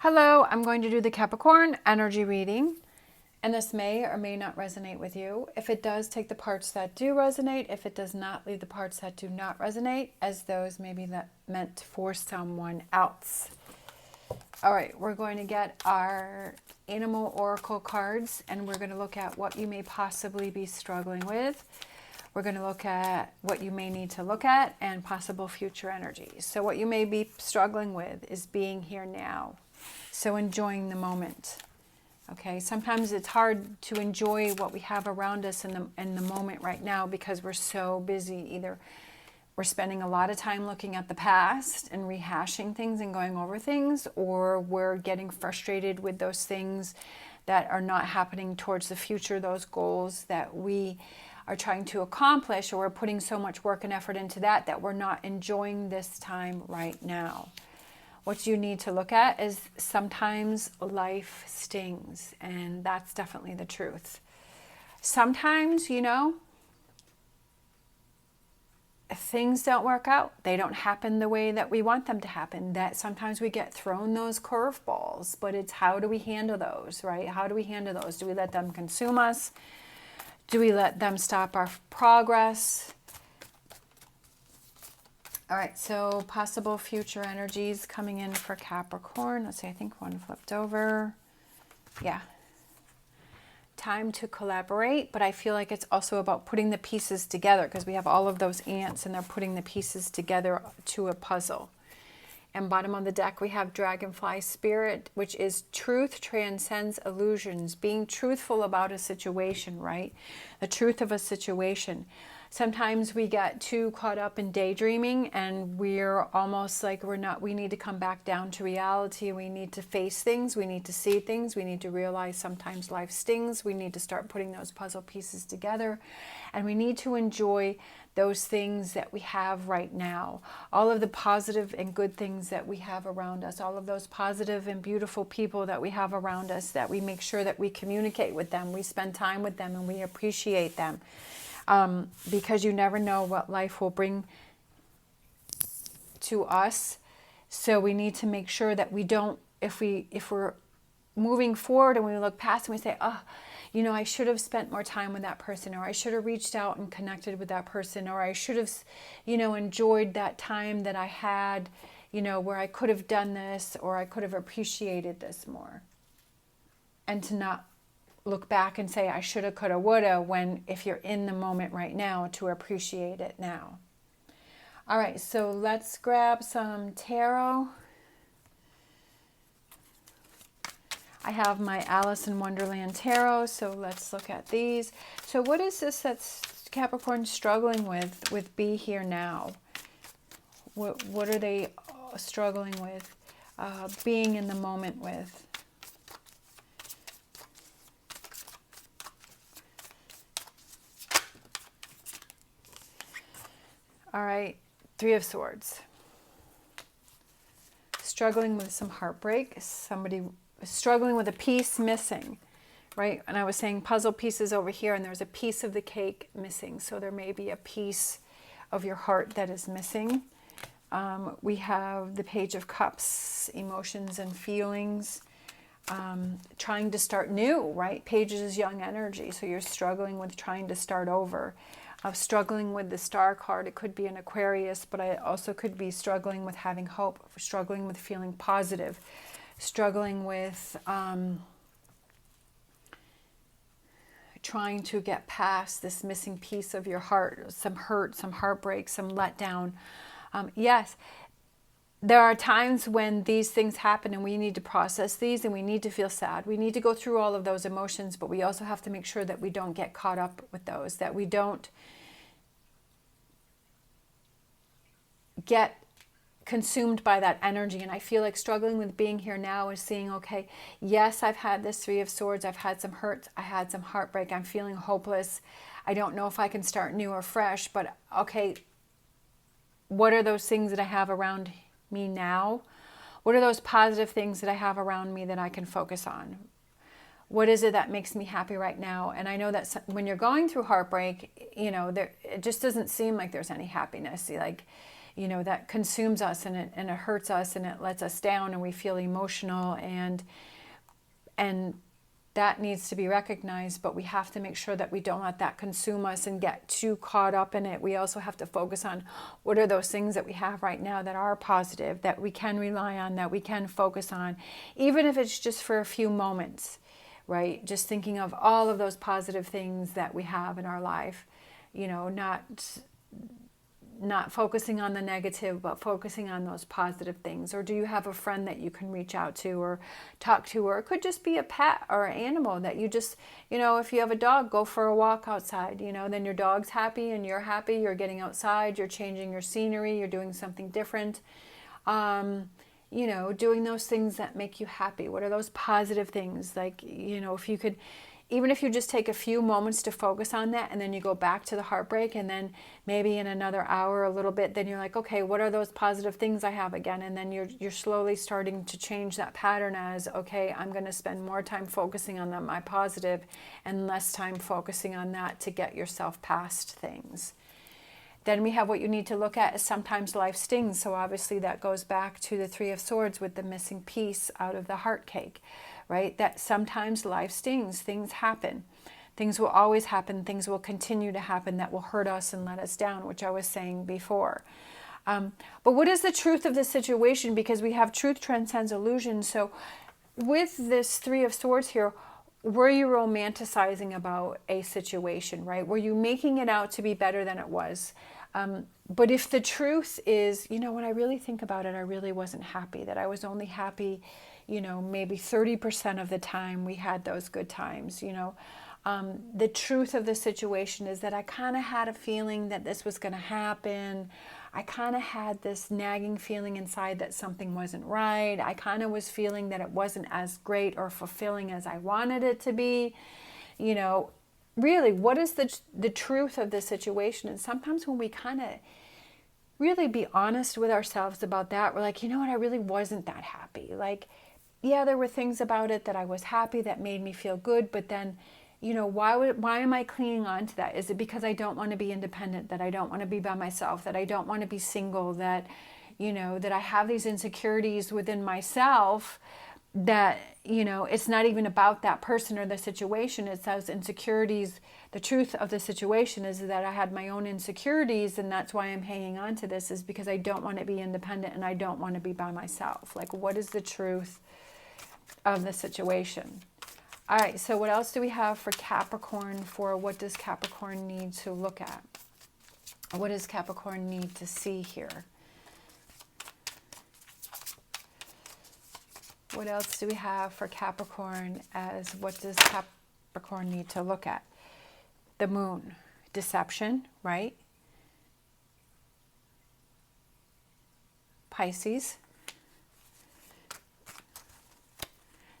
Hello, I'm going to do the Capricorn energy reading, and this may or may not resonate with you. If it does, take the parts that do resonate. If it does not, leave the parts that do not resonate, as those may be meant for someone else. All right, we're going to get our animal oracle cards, and we're going to look at what you may possibly be struggling with. We're going to look at what you may need to look at and possible future energies. So what you may be struggling with is being here now. So enjoying the moment. Okay, sometimes it's hard to enjoy what we have around us in the moment right now because we're so busy. Either we're spending a lot of time looking at the past and rehashing things and going over things, or we're getting frustrated with those things that are not happening towards the future, those goals that we are trying to accomplish, or we're putting so much work and effort into that we're not enjoying this time right now. What you need to look at is sometimes life stings, and that's definitely the truth. Sometimes, things don't work out. They don't happen the way that we want them to happen. That sometimes we get thrown those curveballs, but it's how do we handle those, right? How do we handle those? Do we let them consume us? Do we let them stop our progress? All right, so possible future energies coming in for Capricorn. Let's see, I think one flipped over. Yeah. Time to collaborate, but I feel like it's also about putting the pieces together because we have all of those ants and they're putting the pieces together to a puzzle. And bottom of the deck, we have Dragonfly Spirit, which is truth transcends illusions. Being truthful about a situation, right? The truth of a situation. Sometimes we get too caught up in daydreaming and we're almost like we need to come back down to reality. We need to face things. We need to see things. We need to realize sometimes life stings. We need to start putting those puzzle pieces together. And we need to enjoy those things that we have right now. All of the positive and good things that we have around us. All of those positive and beautiful people that we have around us, that we make sure that we communicate with them. We spend time with them and we appreciate them. Because you never know what life will bring to us. So we need to make sure that we don't, if we're moving forward and we look past and we say, oh, I should have spent more time with that person, or I should have reached out and connected with that person, or I should have, enjoyed that time that I had, where I could have done this, or I could have appreciated this more. And to not look back and say, I shoulda, coulda, woulda, when if you're in the moment right now, to appreciate it now. All right, so let's grab some tarot. I have my Alice in Wonderland tarot, so let's look at these. So what is this that's Capricorn struggling with be here now? What are they struggling with, being in the moment with? All right, Three of Swords. Struggling with some heartbreak. Somebody struggling with a piece missing, right? And I was saying puzzle pieces over here, and there's a piece of the cake missing. So there may be a piece of your heart that is missing. We have the Page of Cups, emotions and feelings. Trying to start new, right? Pages is young energy, so you're struggling with trying to start over. Struggling with the Star card, it could be an Aquarius, but I also could be struggling with having hope, struggling with feeling positive, struggling with trying to get past this missing piece of your heart, some hurt, some heartbreak, some letdown. Yes, there are times when these things happen and we need to process these and we need to feel sad. We need to go through all of those emotions, but we also have to make sure that we don't get caught up with those, that we don't get consumed by that energy. And I feel like struggling with being here now is seeing, okay, yes, I've had this Three of Swords. I've had some hurt. I had some heartbreak. I'm feeling hopeless. I don't know if I can start new or fresh, but okay, what are those things that I have around me now? What are those positive things that I have around me that I can focus on? What is it that makes me happy right now? And I know that when you're going through heartbreak, it just doesn't seem like there's any happiness. Like you know, that consumes us, and it hurts us, and it lets us down, and we feel emotional, and that needs to be recognized, but we have to make sure that we don't let that consume us and get too caught up in it. We also have to focus on what are those things that we have right now that are positive, that we can rely on, that we can focus on, even if it's just for a few moments, right? Just thinking of all of those positive things that we have in our life, you know, not focusing on the negative, but focusing on those positive things. Or do you have a friend that you can reach out to or talk to? Or it could just be a pet or an animal that you just, you know, if you have a dog, go for a walk outside, you know, then your dog's happy and you're happy, you're getting outside, you're changing your scenery, you're doing something different. You know, doing those things that make you happy. What are those positive things? Like, you know, if you could, even if you just take a few moments to focus on that, and then you go back to the heartbreak, and then maybe in another hour, a little bit, then you're like, okay, what are those positive things I have again? And then you're slowly starting to change that pattern as, okay, I'm going to spend more time focusing on that, my positive, and less time focusing on that to get yourself past things. Then we have what you need to look at is sometimes life stings. So obviously that goes back to the Three of Swords with the missing piece out of the heart cake, right? That sometimes life stings, things happen. Things will always happen, things will continue to happen that will hurt us and let us down, which I was saying before. But what is the truth of the situation? Because we have truth transcends illusion. So with this Three of Swords here, were you romanticizing about a situation, right? Were you making it out to be better than it was? But if the truth is, you know, when I really think about it, I really wasn't happy, that I was only happy, you know, maybe 30% of the time we had those good times, you know. The truth of the situation is that I kind of had a feeling that this was going to happen. I kind of had this nagging feeling inside that something wasn't right. I kind of was feeling that it wasn't as great or fulfilling as I wanted it to be. You know, really, what is the truth of the situation? And sometimes when we kind of really be honest with ourselves about that, we're like, you know what, I really wasn't that happy. Like, yeah, there were things about it that I was happy that made me feel good, but then, you know, why am I clinging on to that? Is it because I don't want to be independent, that I don't want to be by myself, that I don't want to be single, that, you know, that I have these insecurities within myself that, you know, it's not even about that person or the situation. It's those insecurities. The truth of the situation is that I had my own insecurities, and that's why I'm hanging on to this, is because I don't want to be independent and I don't want to be by myself. Like, what is the truth of the situation? All right, so what else do we have for Capricorn? For what does Capricorn need to look at? What does Capricorn need to see here? What else do we have for Capricorn as what does Capricorn need to look at? The moon, deception, right? Pisces,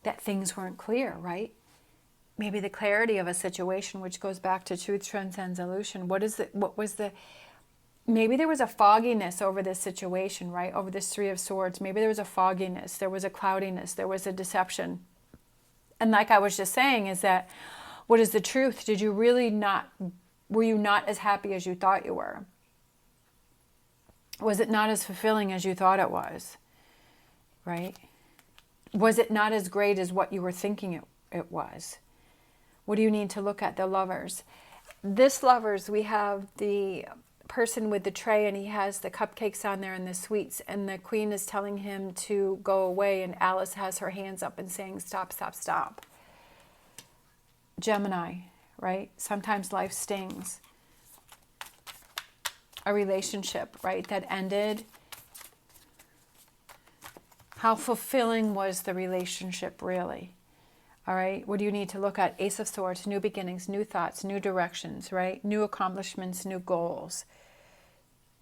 that things weren't clear, right? Maybe the clarity of a situation, which goes back to truth transcends illusion. Maybe there was a fogginess over this situation, right? Over this Three of Swords. Maybe there was a fogginess, there was a cloudiness, there was a deception. And like I was just saying, is that what is the truth? Were you not as happy as you thought you were? Was it not as fulfilling as you thought it was? Right? Was it not as great as what you were thinking it was? What do you need to look at? The Lovers. This Lovers, we have the person with the tray, and he has the cupcakes on there and the sweets, and the Queen is telling him to go away, and Alice has her hands up and saying, stop, stop, stop. Gemini, right? Sometimes life stings. A relationship, right, that ended. How fulfilling was the relationship really? All right, what do you need to look at? Ace of Swords, new beginnings, new thoughts, new directions, right? New accomplishments, new goals.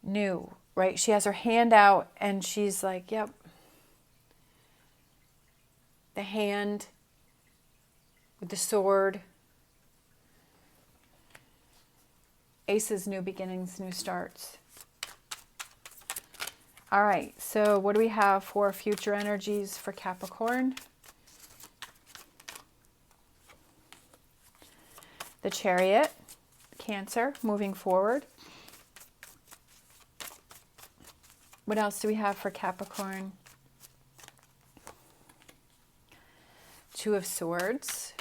New, right? She has her hand out and she's like, yep. The hand with the sword. Aces, new beginnings, new starts. All right, so what do we have for future energies for Capricorn? The Chariot, Cancer, moving forward. What else do we have for Capricorn? Two of Swords.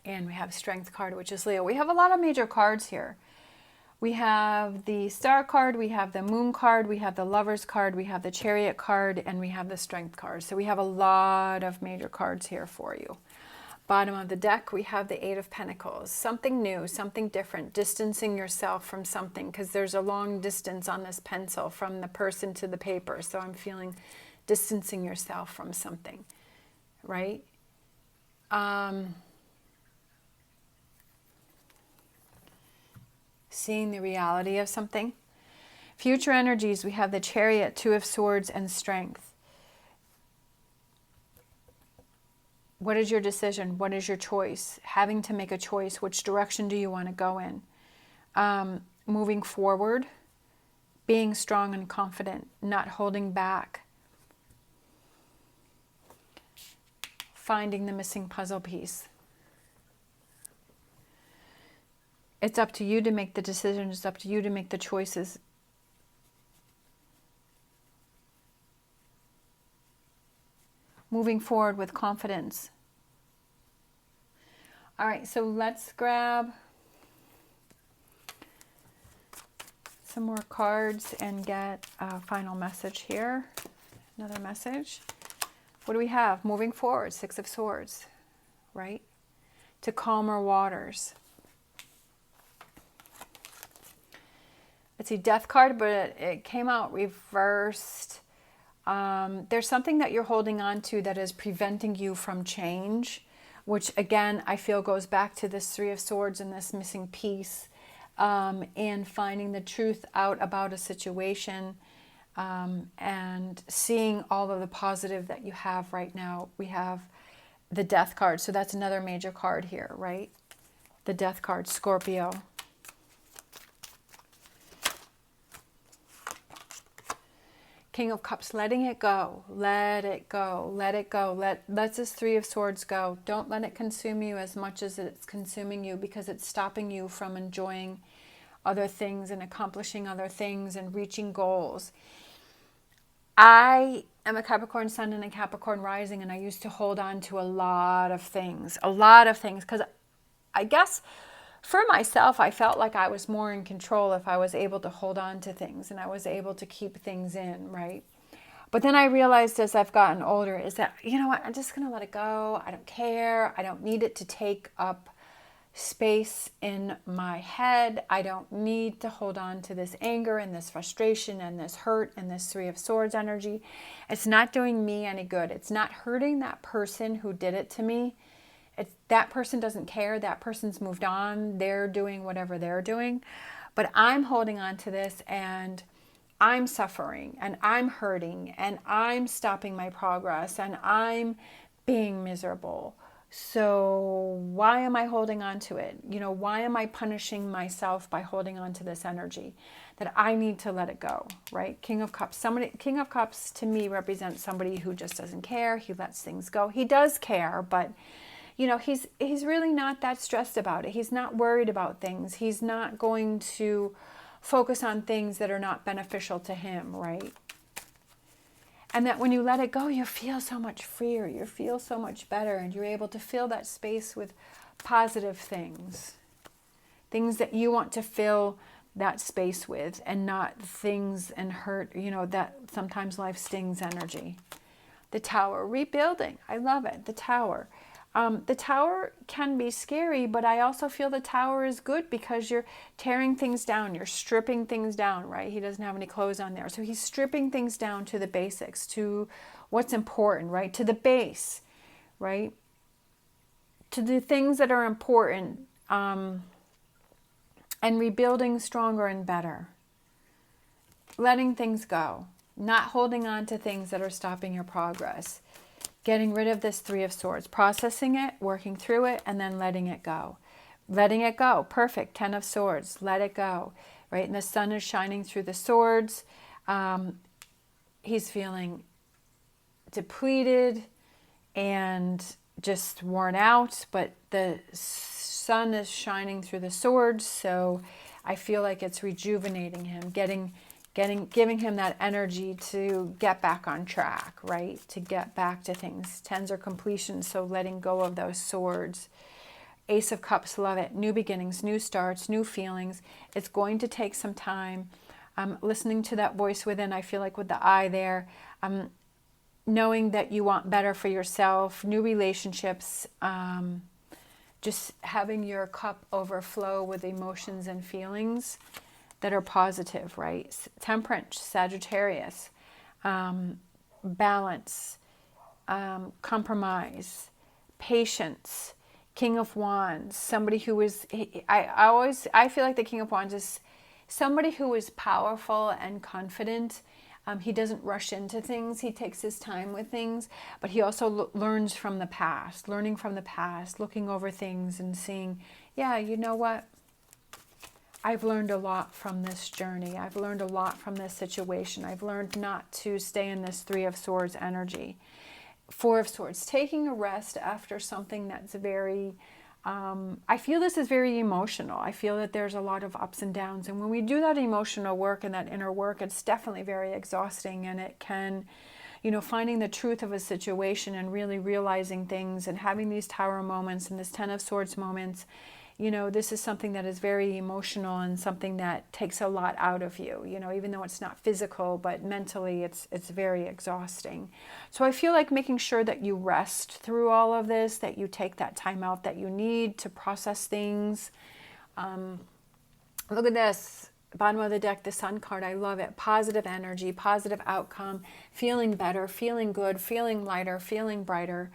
And we have Strength card, which is Leo. We have a lot of major cards here. We have the Star card, we have the Moon card, we have the Lovers card, we have the Chariot card, and we have the Strength card. So we have a lot of major cards here for you. Bottom of the deck, we have the Eight of Pentacles. Something new, something different, distancing yourself from something, because there's a long distance on this pencil from the person to the paper. So I'm feeling distancing yourself from something, right? Seeing the reality of something. Future energies, we have the Chariot, Two of Swords, and Strength. What is your decision? What is your choice? Having to make a choice. Which direction do you want to go in? Moving forward, being strong and confident, not holding back. Finding the missing puzzle piece. It's up to you to make the decisions. It's up to you to make the choices. Moving forward with confidence. All right, so let's grab some more cards and get a final message here. Another message. What do we have? Moving forward, Six of Swords, right? To calmer waters. Let's see, Death card, but it came out reversed. There's something that you're holding on to that is preventing you from change, which again, I feel goes back to this Three of Swords and this missing piece, and finding the truth out about a situation, and seeing all of the positive that you have right now. We have the Death card, so that's another major card here, right? The Death card, Scorpio. King of Cups, letting it go, let it go, let it go. Let this Three of Swords go. Don't let it consume you as much as it's consuming you, because it's stopping you from enjoying other things and accomplishing other things and reaching goals. I am a Capricorn Sun and a Capricorn Rising, and I used to hold on to a lot of things, because I guess for myself, I felt like I was more in control if I was able to hold on to things and I was able to keep things in, right? But then I realized as I've gotten older is that, you know what, I'm just going to let it go. I don't care. I don't need it to take up space in my head. I don't need to hold on to this anger and this frustration and this hurt and this Three of Swords energy. It's not doing me any good. It's not hurting that person who did it to me. That person doesn't care. That person's moved on. They're doing whatever they're doing. But I'm holding on to this, and I'm suffering, and I'm hurting, and I'm stopping my progress, and I'm being miserable. So why am I holding on to it? You know, why am I punishing myself by holding on to this energy? That I need to let it go, right? King of Cups. King of Cups to me represents somebody who just doesn't care. He lets things go. He does care, but you know, he's really not that stressed about it. He's not worried about things. He's not going to focus on things that are not beneficial to him, right? And that when you let it go, you feel so much freer. You feel so much better, and you're able to fill that space with positive things. Things that you want to fill that space with, and not things and hurt, you know, that sometimes life stings energy. The Tower, rebuilding. I love it. The Tower. The Tower can be scary, but I also feel the Tower is good because you're tearing things down. You're stripping things down, right? He doesn't have any clothes on there. So he's stripping things down to the basics, to what's important, right? To the base, right? To the things that are important, and rebuilding stronger and better. Letting things go. Not holding on to things that are stopping your progress. Getting rid of this Three of Swords, processing it, working through it, and then letting it go. Letting it go. Perfect. 10 of Swords. Let it go. Right? And the sun is shining through the swords. He's feeling depleted and just worn out, but the sun is shining through the swords, so I feel like it's rejuvenating him, getting giving him that energy to get back on track, right? To get back to things. Tens are completion, so letting go of those swords. Ace of Cups, love it. New beginnings, new starts, new feelings. It's going to take some time. Listening to that voice within, I feel like with the eye there, knowing that you want better for yourself, new relationships, just having your cup overflow with emotions and feelings that are positive, right? Temperance, Sagittarius, balance, compromise, patience, King of Wands, somebody who is, I feel like the King of Wands is somebody who is powerful and confident. He doesn't rush into things. He takes his time with things, but he also learns from the past, learning from the past, looking over things and seeing, yeah, you know what? I've learned a lot from this journey. I've learned a lot from this situation. I've learned not to stay in this Three of Swords energy. Four of Swords, taking a rest after something that's very, I feel this is very emotional. I feel that there's a lot of ups and downs. And when we do that emotional work and that inner work, it's definitely very exhausting. And it can, you know, finding the truth of a situation and really realizing things and having these Tower moments and this Ten of Swords moments, you know, this is something that is very emotional and something that takes a lot out of you, you know, even though it's not physical, but mentally it's very exhausting. So I feel like making sure that you rest through all of this, that you take that time out that you need to process things. Look at this, bottom of the deck, the Sun card. I love it. Positive energy, positive outcome, feeling better, feeling good, feeling lighter, feeling brighter.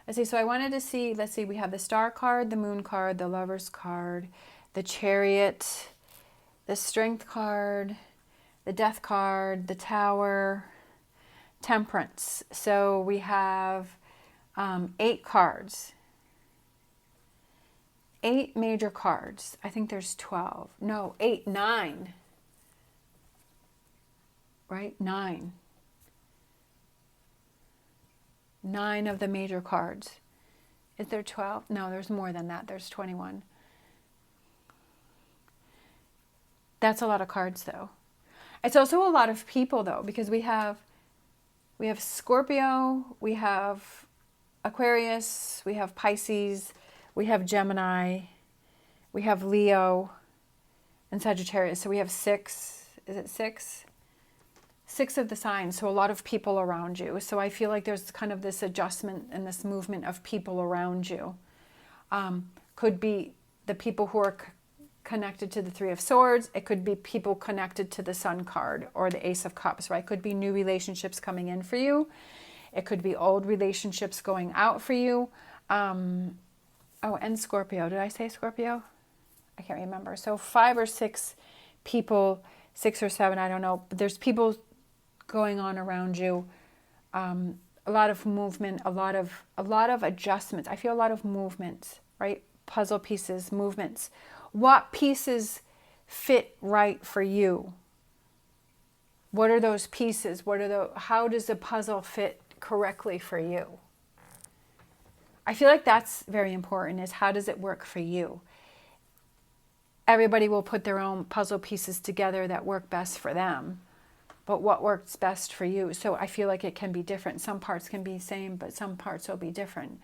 Let's see, so I wanted to see, let's see, we have the Star card, the Moon card, the Lovers card, the Chariot, the Strength card, the Death card, the Tower, Temperance. So we have 8 cards. 8 major cards. I think there's 12. No, 8, 9. Right? 9. 9 of the major cards. Is there 12? No, there's more than that. There's 21. That's a lot of cards, though. It's also a lot of people, though, because we have Scorpio, we have Aquarius, we have Pisces, we have Gemini, we have Leo, and Sagittarius. So we have 6. Is it 6? 6 of the signs, so a lot of people around you. So I feel like there's kind of this adjustment and this movement of people around you. Could be the people who are connected to the Three of Swords. It could be people connected to the Sun card or the Ace of Cups, right? It could be new relationships coming in for you. It could be old relationships going out for you. Oh, and Scorpio. Did I say Scorpio? I can't remember. So 5 or 6 people, 6 or 7, I don't know. But there's people going on around you, a lot of movement, a lot of adjustments. I feel a lot of movements, right? Puzzle pieces, movements. What pieces fit right for you? What are those pieces? How does the puzzle fit correctly for you? I feel like that's very important, is how does it work for you? Everybody will put their own puzzle pieces together that work best for them. But what works best for you? So I feel like it can be different. Some parts can be the same, but some parts will be different.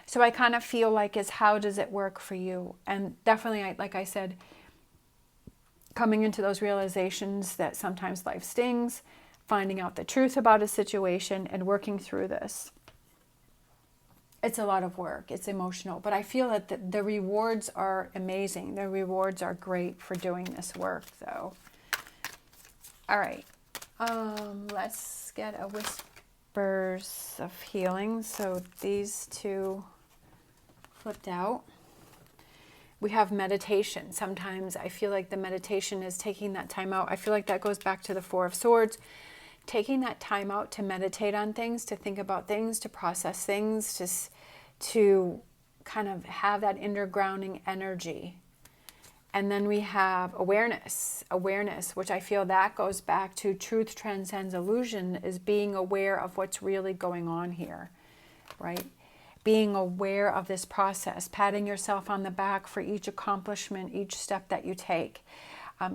So I kind of feel like is how does it work for you? And definitely, like I said, coming into those realizations that sometimes life stings, finding out the truth about a situation and working through this. It's a lot of work. It's emotional. But I feel that the rewards are amazing. The rewards are great for doing this work, though. All right. Let's get a Whispers of Healing. So these 2 flipped out. We have meditation. Sometimes I feel like the meditation is taking that time out. I feel like that goes back to the Four of Swords. Taking that time out to meditate on things, to think about things, to process things, just to kind of have that inner grounding energy. And then we have awareness, which I feel that goes back to truth transcends illusion, is being aware of what's really going on here, right? Being aware of this process, patting yourself on the back for each accomplishment, each step that you take.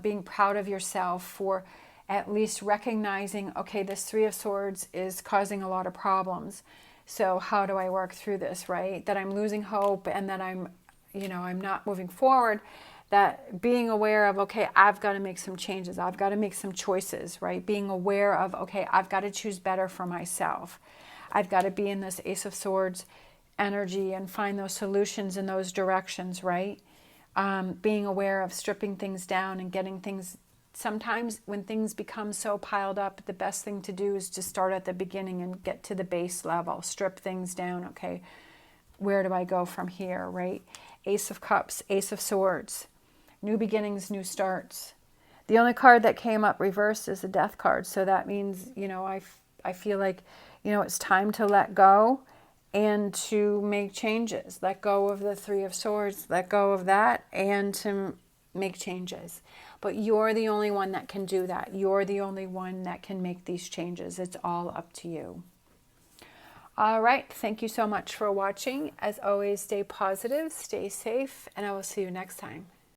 being proud of yourself for at least recognizing, okay, this Three of Swords is causing a lot of problems. So how do I work through this, right? That I'm losing hope and that I'm not moving forward. That being aware of, okay, I've got to make some changes. I've got to make some choices, right? Being aware of, okay, I've got to choose better for myself. I've got to be in this Ace of Swords energy and find those solutions in those directions, right? Being aware of stripping things down and getting things. Sometimes when things become so piled up, the best thing to do is to start at the beginning and get to the base level, strip things down. Okay, where do I go from here, right? Ace of Cups, Ace of Swords, new beginnings, new starts. The only card that came up reversed is the Death card. So that means, I feel like, it's time to let go and to make changes. Let go of the Three of Swords, let go of that, and to make changes. But you're the only one that can do that. You're the only one that can make these changes. It's all up to you. All right. Thank you so much for watching. As always, stay positive, stay safe, and I will see you next time.